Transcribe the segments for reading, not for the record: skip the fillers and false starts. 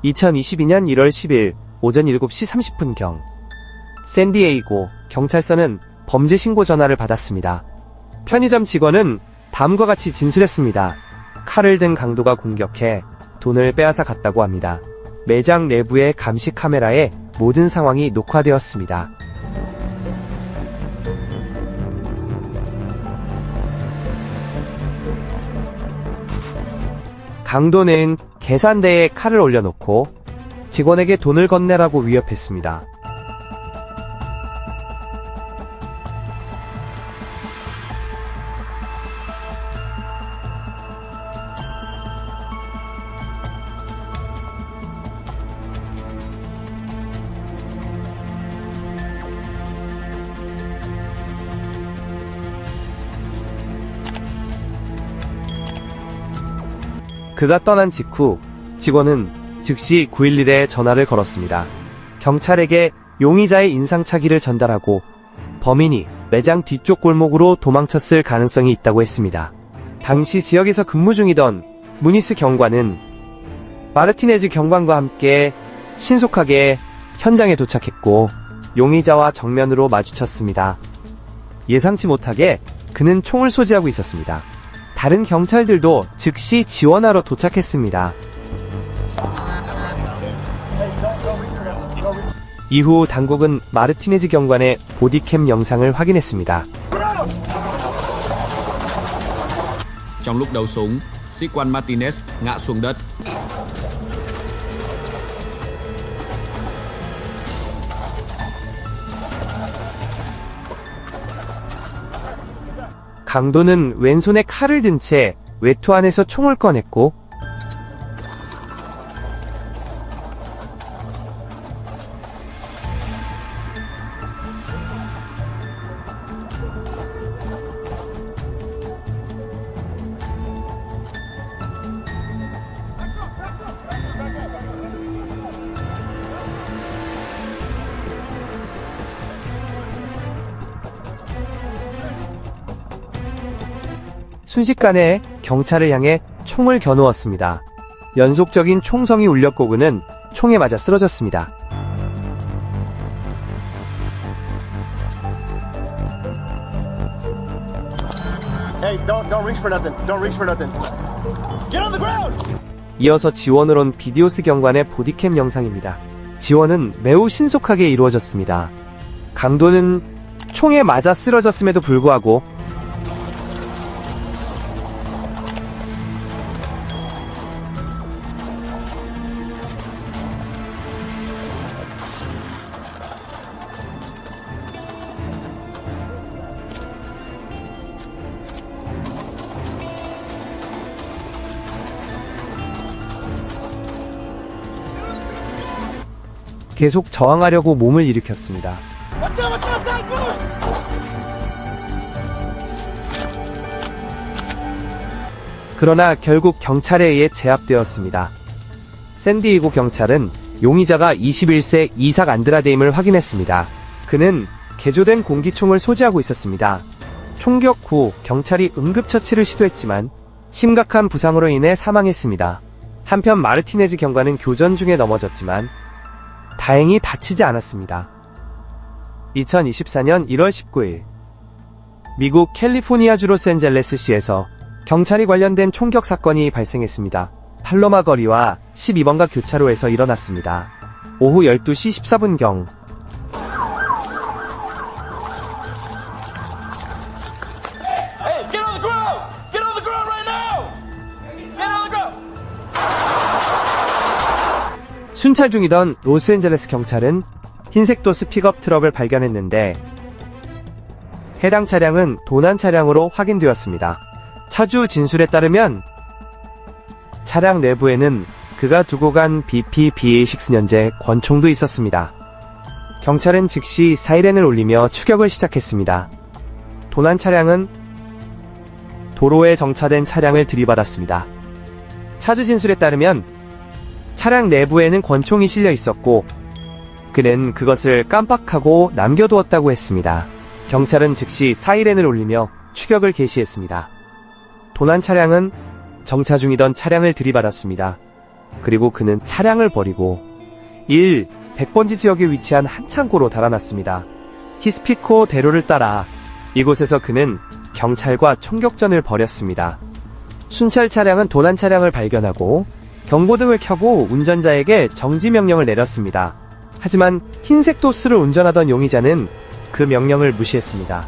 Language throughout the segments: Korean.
2022년 1월 10일 오전 7시 30분경 샌디에이고 경찰서는 범죄 신고 전화를 받았습니다. 편의점 직원은 다음과 같이 진술했습니다. 칼을 든 강도가 공격해 돈을 빼앗아 갔다고 합니다. 매장 내부의 감시 카메라에 모든 상황이 녹화되었습니다. 강도는 계산대에 칼을 올려놓고 직원에게 돈을 건네라고 위협했습니다. 그가 떠난 직후 직원은 즉시 911에 전화를 걸었습니다. 경찰에게 용의자의 인상착의를 전달하고 범인이 매장 뒤쪽 골목으로 도망쳤을 가능성이 있다고 했습니다. 당시 지역에서 근무 중이던 무니스 경관은 마르티네즈 경관과 함께 신속하게 현장에 도착했고 용의자와 정면으로 마주쳤습니다. 예상치 못하게 그는 총을 소지하고 있었습니다. 다른 경찰들도 즉시 지원하러 도착했습니다. 이후 당국은 마르티네즈 경관의 보디캠 영상을 확인했습니다. Trong lúc đấu súng, sĩ quan Martinez ngã xuống đất. 강도는 왼손에 칼을 든 채 외투 안에서 총을 꺼냈고 순식간에 경찰을 향해 총을 겨누었습니다. 연속적인 총성이 울렸고 그는 총에 맞아 쓰러졌습니다. Hey, don't reach for nothing. Don't reach for nothing. Get on the ground! 이어서 지원을 온 비디오스 경관의 보디캠 영상입니다. 지원은 매우 신속하게 이루어졌습니다. 강도는 총에 맞아 쓰러졌음에도 불구하고 계속 저항하려고 몸을 일으켰습니다. 그러나 결국 경찰에 의해 제압되었습니다. 샌디에이고 경찰은 용의자가 21세 이삭 안드라데임을 확인했습니다. 그는 개조된 공기총을 소지하고 있었습니다. 총격 후 경찰이 응급처치를 시도했지만 심각한 부상으로 인해 사망했습니다. 한편 마르티네즈 경관은 교전 중에 넘어졌지만 다행히 다치지 않았습니다. 2024년 1월 19일 미국 캘리포니아주 로스앤젤레스시에서 경찰이 관련된 총격 사건이 발생했습니다. 팔로마 거리와 12번가 교차로에서 일어났습니다. 오후 12시 14분경 순찰 중이던 로스앤젤레스 경찰은 흰색 도스 픽업 트럭을 발견했는데 해당 차량은 도난 차량으로 확인되었습니다. 차주 진술에 따르면 차량 내부에는 그가 두고 간 BP-BA6 연재 권총도 있었습니다. 경찰은 즉시 사이렌을 울리며 추격을 시작했습니다. 도난 차량은 도로에 정차된 차량을 들이받았습니다. 차주 진술에 따르면 차량 내부에는 권총이 실려 있었고 그는 그것을 깜빡하고 남겨두었다고 했습니다. 경찰은 즉시 사이렌을 울리며 추격을 개시했습니다. 도난 차량은 정차 중이던 차량을 들이받았습니다. 그리고 그는 차량을 버리고 100번지 지역에 위치한 한 창고로 달아났습니다. 히스피코 대로를 따라 이곳에서 그는 경찰과 총격전을 벌였습니다. 순찰 차량은 도난 차량을 발견하고 경고등을 켜고 운전자에게 정지 명령을 내렸습니다. 하지만 흰색 도스를 운전하던 용의자는 그 명령을 무시했습니다.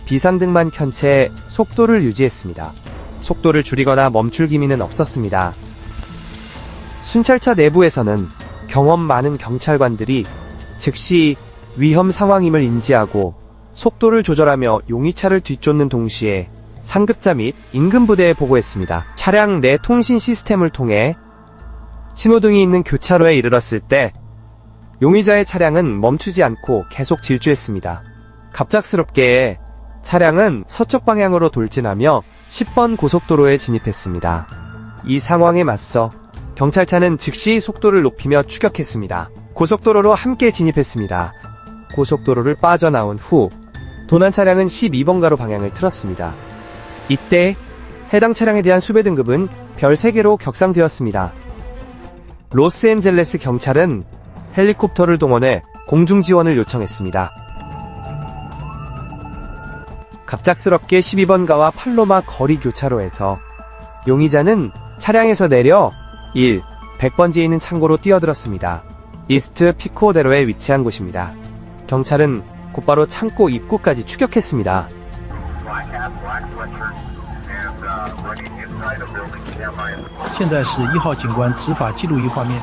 비상등만 켠 채 속도를 유지했습니다. 속도를 줄이거나 멈출 기미는 없었습니다. 순찰차 내부에서는 경험 많은 경찰관들이 즉시 위험 상황임을 인지하고 속도를 조절하며 용의차를 뒤쫓는 동시에 상급자 및 임금부대에 보고했습니다. 차량 내 통신 시스템을 통해 신호등이 있는 교차로에 이르렀을 때 용의자의 차량은 멈추지 않고 계속 질주했습니다. 갑작스럽게 차량은 서쪽 방향으로 돌진하며 10번 고속도로에 진입했습니다. 이 상황에 맞서 경찰차는 즉시 속도를 높이며 추격했습니다. 고속도로로 함께 진입했습니다. 고속도로를 빠져나온 후 도난 차량은 12번가로 방향을 틀었습니다. 이때 해당 차량에 대한 수배 등급은 별 3개로 격상되었습니다. 로스앤젤레스 경찰은 헬리콥터를 동원해 공중 지원을 요청했습니다. 갑작스럽게 12번가와 팔로마 거리 교차로에서 용의자는 차량에서 내려 100번지에 있는 창고로 뛰어들었습니다. 이스트 피코대로에 위치한 곳입니다. 경찰은 곧바로 창고 입구까지 추격했습니다. 现在是1号警官执法记录仪画面。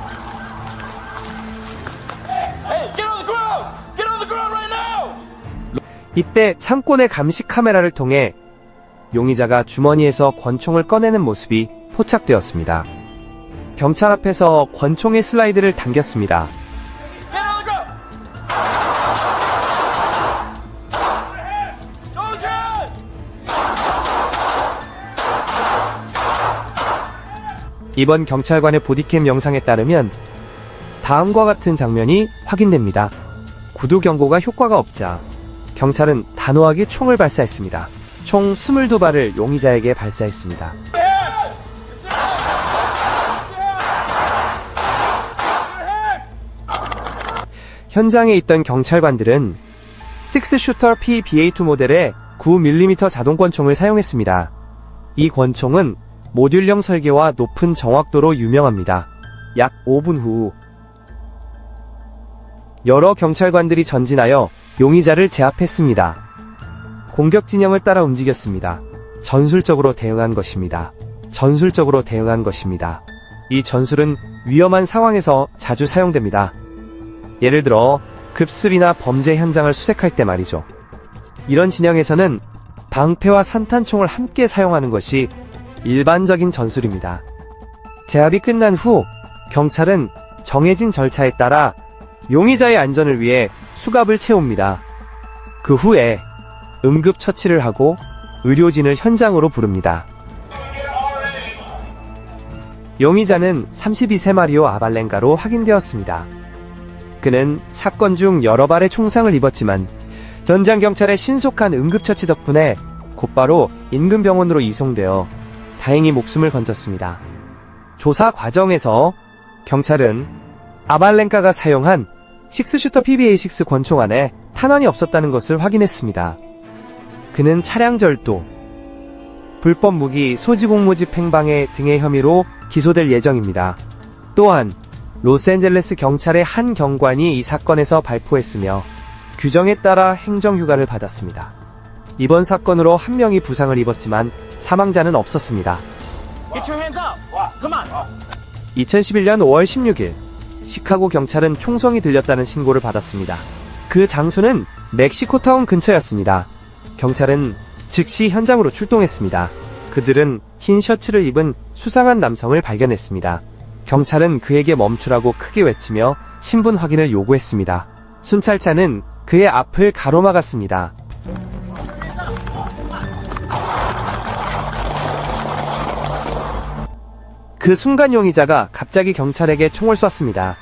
이때 창고 내 감시 카메라를 통해 용의자가 주머니에서 권총을 꺼내는 모습이 포착되었습니다. 경찰 앞에서 권총의 슬라이드를 당겼습니다. 이번 경찰관의 보디캠 영상에 따르면 다음과 같은 장면이 확인됩니다. 구두 경고가 효과가 없자 경찰은 단호하게 총을 발사했습니다. 총 22발을 용의자에게 발사했습니다. 현장에 있던 경찰관들은 6슈터 PBA2 모델의 9mm 자동 권총을 사용했습니다. 이 권총은 모듈형 설계와 높은 정확도로 유명합니다. 약 5분 후 여러 경찰관들이 전진하여 용의자를 제압했습니다. 공격 진영을 따라 움직였습니다. 전술적으로 대응한 것입니다. 전술적으로 대응한 것입니다. 이 전술은 위험한 상황에서 자주 사용됩니다. 예를 들어 급습이나 범죄 현장을 수색할 때 말이죠. 이런 진영에서는 방패와 산탄총을 함께 사용하는 것이 일반적인 전술입니다. 제압이 끝난 후 경찰은 정해진 절차에 따라 용의자의 안전을 위해 수갑을 채웁니다. 그 후에 응급처치를 하고 의료진을 현장으로 부릅니다. 용의자는 32세 마리오 아발렌가로 확인되었습니다. 그는 사건 중 여러 발의 총상을 입었지만 현장 경찰의 신속한 응급처치 덕분에 곧바로 인근 병원으로 이송되어 다행히 목숨을 건졌습니다. 조사 과정에서 경찰은 아발렌카가 사용한 6슈터 PBA6 권총 안에 탄환이 없었다는 것을 확인했습니다. 그는 차량 절도, 불법 무기 소지 공모집 행방해 등의 혐의로 기소될 예정입니다. 또한 로스앤젤레스 경찰의 한 경관이 이 사건에서 발포했으며 규정에 따라 행정휴가를 받았습니다. 이번 사건으로 한 명이 부상을 입었지만 사망자는 없었습니다. 2011년 5월 16일 시카고 경찰은 총성이 들렸다는 신고를 받았습니다. 그 장소는 멕시코타운 근처였습니다. 경찰은 즉시 현장으로 출동했습니다. 그들은 흰 셔츠를 입은 수상한 남성을 발견했습니다. 경찰은 그에게 멈추라고 크게 외치며 신분 확인을 요구했습니다. 순찰차는 그의 앞을 가로막았습니다. 그 순간 용의자가 갑자기 경찰에게 총을 쐈습니다.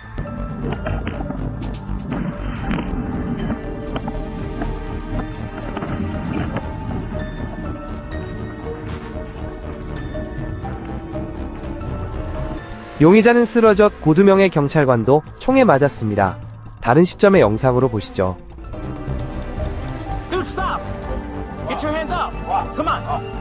용의자는 쓰러졌 고 2명의 경찰관도 총에 맞았습니다. 다른 시점의 영상으로 보시죠. Dude, stop! Get your hands up! Come on!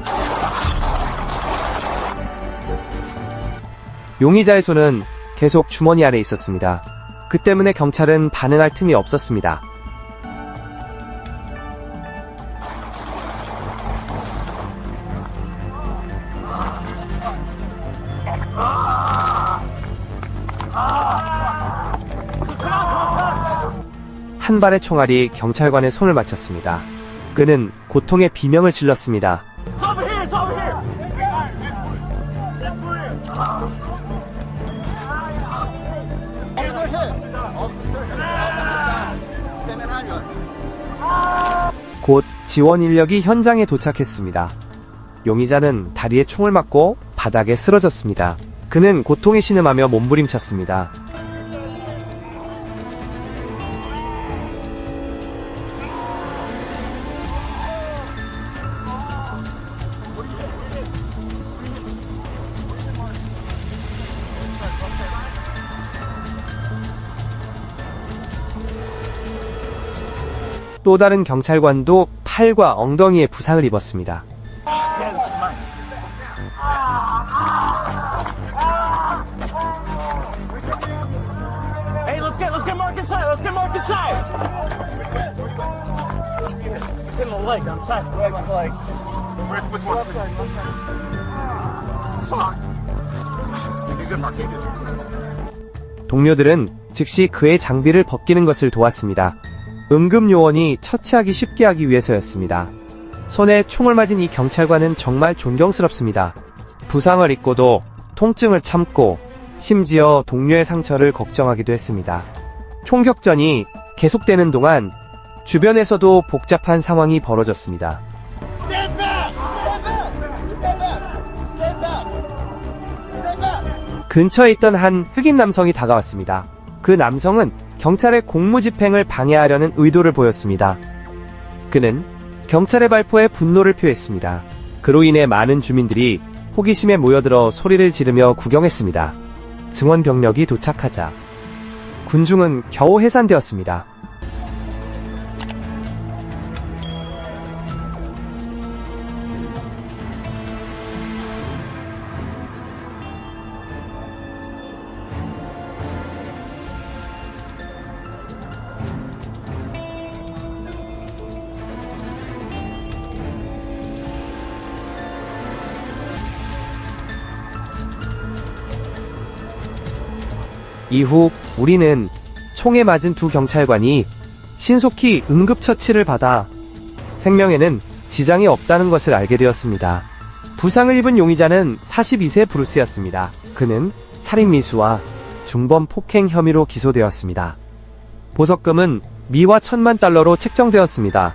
용의자의 손은 계속 주머니 안에 있었습니다. 그 때문에 경찰은 반응할 틈이 없었습니다. 한 발의 총알이 경찰관의 손을 맞췄습니다. 그는 고통의 비명을 질렀습니다. It's over here! It's over here! 곧 지원 인력이 현장에 도착했습니다. 용의자는 다리에 총을 맞고 바닥에 쓰러졌습니다. 그는 고통에 신음하며 몸부림쳤습니다. 또 다른 경찰관도 팔과 엉덩이에 부상을 입었습니다. Yeah, this is mine. Hey, let's get Mark inside. Let's get Mark inside. It's in the leg on side. Which one? Left side, left side. Fuck. You're good, Mark. You're good. 동료들은 즉시 그의 장비를 벗기는 것을 도왔습니다. 응급요원이 처치하기 쉽게 하기 위해서였습니다. 손에 총을 맞은 이 경찰관은 정말 존경스럽습니다. 부상을 입고도 통증을 참고 심지어 동료의 상처를 걱정하기도 했습니다. 총격전이 계속되는 동안 주변에서도 복잡한 상황이 벌어졌습니다. Stand back! Stand back! Stand back! Stand back! Stand back! 근처에 있던 한 흑인 남성이 다가왔습니다. 그 남성은 경찰의 공무집행을 방해하려는 의도를 보였습니다. 그는 경찰의 발포에 분노를 표했습니다. 그로 인해 많은 주민들이 호기심에 모여들어 소리를 지르며 구경했습니다. 증원 병력이 도착하자 군중은 겨우 해산되었습니다. 이후 우리는 총에 맞은 두 경찰관이 신속히 응급처치를 받아 생명에는 지장이 없다는 것을 알게 되었습니다. 부상을 입은 용의자는 42세 브루스였습니다. 그는 살인미수와 중범 폭행 혐의로 기소되었습니다. 보석금은 미화 $10,000로 책정되었습니다.